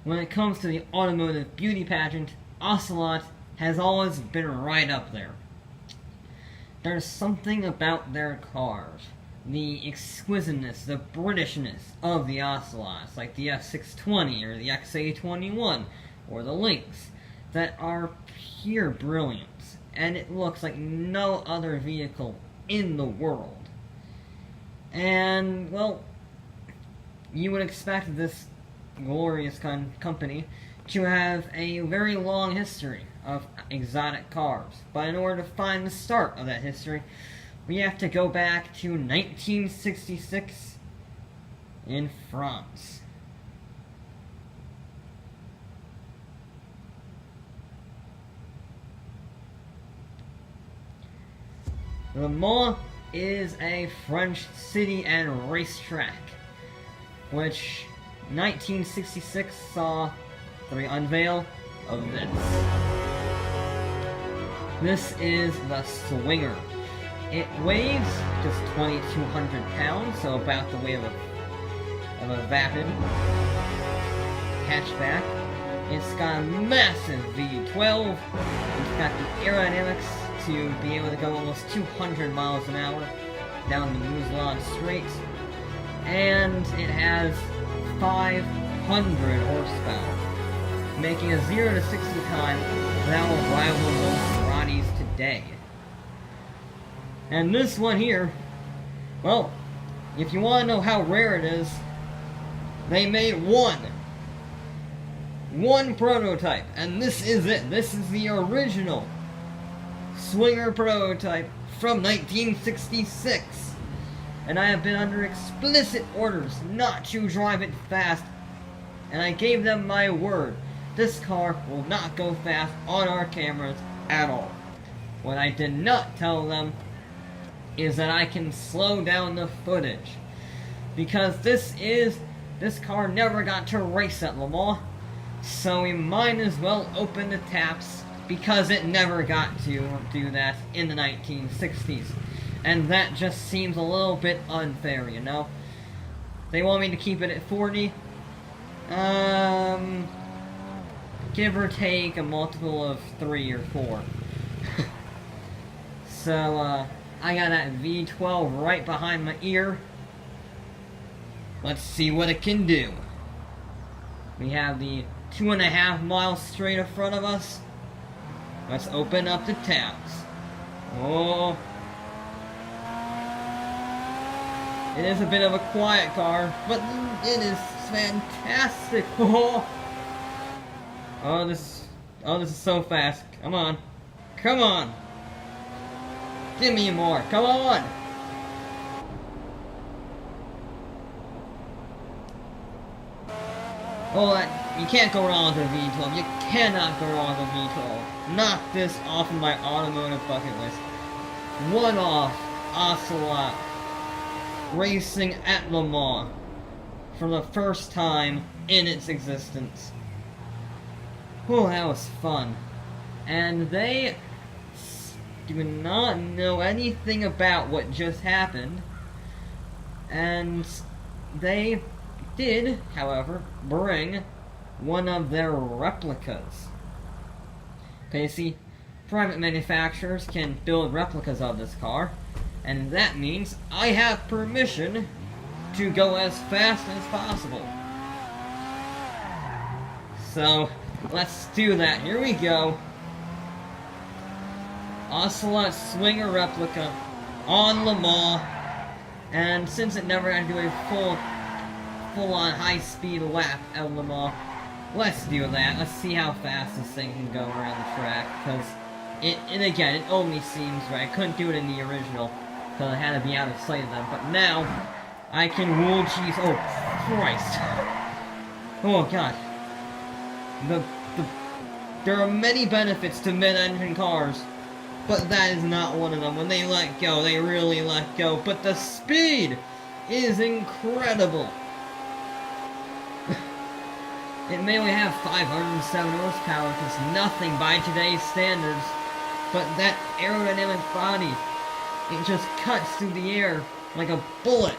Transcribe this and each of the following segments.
when it comes to the automotive beauty pageant, Ocelot has always been right up there. There's something about their cars, the exquisiteness, the Britishness of the Ocelots, like the F620 or the XA21 or the Lynx, that are pure brilliance, and it looks like no other vehicle in the world. And, well, you would expect this glorious company to have a very long history of exotic cars, but in order to find the start of that history, we have to go back to 1966 in France. Le Mans is a French city and racetrack, which 1966 saw the unveil of this. This is the Swinger. It weighs just 2,200 pounds, so about the weight of a vapid hatchback. It's got a massive V12. It's got the aerodynamics to be able to go almost 200 miles an hour down the Moulin Straight, and it has 500 horsepower, making a 0 to 60 time that will rival most Ferraris today. And this one here, well, if you want to know how rare it is, they made one prototype, and this is it. This is the original Swinger prototype from 1966, and I have been under explicit orders not to drive it fast, and I gave them my word. This car will not go fast on our cameras at all. What I did not tell them is that I can slow down the footage, because this car never got to race at Le Mans, so we might as well open the taps, because it never got to do that in the 1960s. And that just seems a little bit unfair, you know? They want me to keep it at 40. Give or take a multiple of 3 or 4. So, I got that V12 right behind my ear. Let's see what it can do. We have the 2.5 mile straight in front of us. Let's open up the tabs. Oh. It is a bit of a quiet car, but it is fantastic. Oh, this is so fast. Come on. Come on. Give me more. Come on. Oh, you can't go wrong with a V12. You cannot go wrong with a V12. Knock this off of my automotive bucket list. One-off Ocelot racing at Le Mans for the first time in its existence. Oh, that was fun. And they do not know anything about what just happened. And they did, however, bring one of their replicas. Okay, see, private manufacturers can build replicas of this car, and that means I have permission to go as fast as possible. So, let's do that. Here we go. Ocelot Swinger replica on Le Mans, and since it never had to do a full-on high-speed lap at Le Mans, let's do that. Let's see how fast this thing can go around the track, because and again, it only seems right. I couldn't do it in the original, because I had to be out of sight of them, but now I can rule cheese. Oh, Christ. Oh, God. There are many benefits to mid-engine cars, but that is not one of them. When they let go, they really let go. But the speed is incredible. It may only have 507 horsepower, which is nothing by today's standards, but that aerodynamic body, it just cuts through the air like a bullet.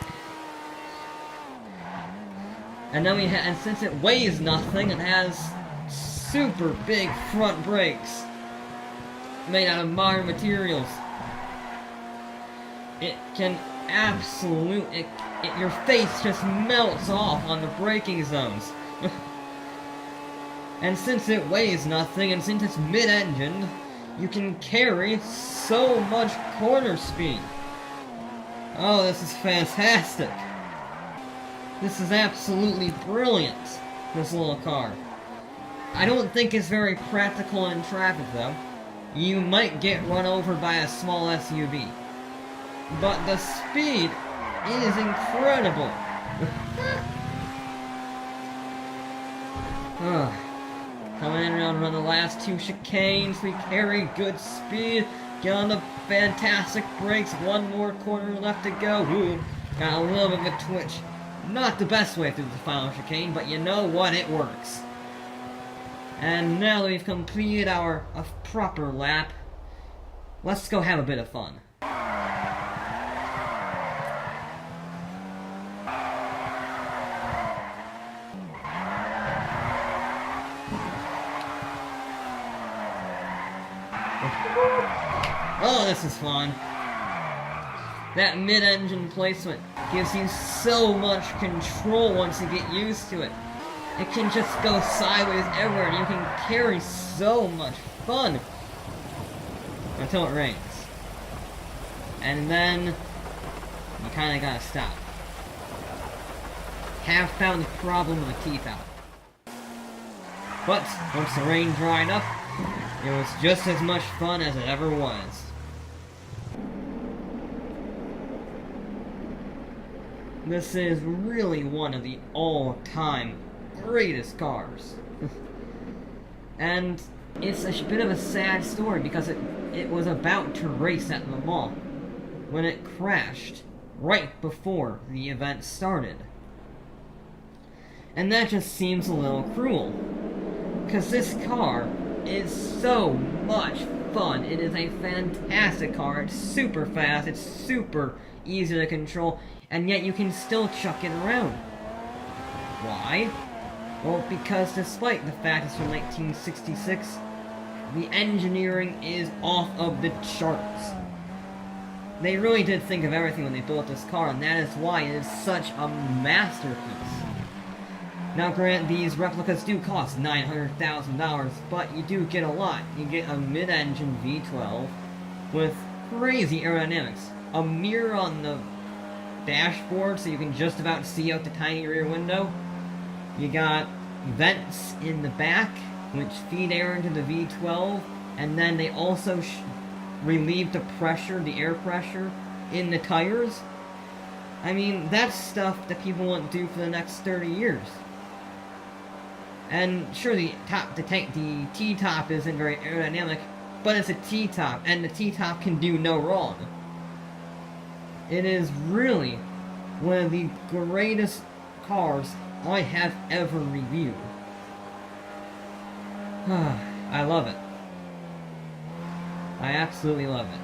And then and since it weighs nothing, it has super big front brakes made out of modern materials. It can your face just melts off on the braking zones. And since it weighs nothing, and since it's mid-engined, you can carry so much corner speed. Oh, this is fantastic. This is absolutely brilliant, this little car. I don't think it's very practical in traffic, though. You might get run over by a small SUV. But the speed is incredible. Coming in around the last two chicanes, we carry good speed. Get on the fantastic brakes. One more corner left to go. Ooh, got a little bit of a twitch. Not the best way through the final chicane, but you know what? It works. And now that we've completed our proper lap, let's go have a bit of fun. Oh, this is fun. That mid-engine placement gives you so much control once you get used to it. It can just go sideways everywhere, and you can carry so much fun. Until it rains. And then, you kinda gotta stop. Have found the problem with the teeth out. But, once the rain dried up, it was just as much fun as it ever was. This is really one of the all-time greatest cars. And it's a bit of a sad story because it was about to race at Le Mans when it crashed right before the event started. And that just seems a little cruel, because this car is so much fun. It is a fantastic car. It's super fast, it's super easy to control, and yet you can still chuck it around. Why? Well, because despite the fact it's from 1966, the engineering is off of the charts. They really did think of everything when they built this car, and that is why it is such a masterpiece. Now, granted, these replicas do cost $900,000, but you do get a lot. You get a mid-engine V12 with crazy aerodynamics, a mirror on the dashboard so you can just about see out the tiny rear window. You got vents in the back, which feed air into the V12, and then they also relieve the pressure, the air pressure, in the tires. I mean, that's stuff that people won't do for the next 30 years. And sure, the T-top isn't very aerodynamic, but it's a T-top, and the T-top can do no wrong. It is really one of the greatest cars I have ever reviewed. I love it. I absolutely love it.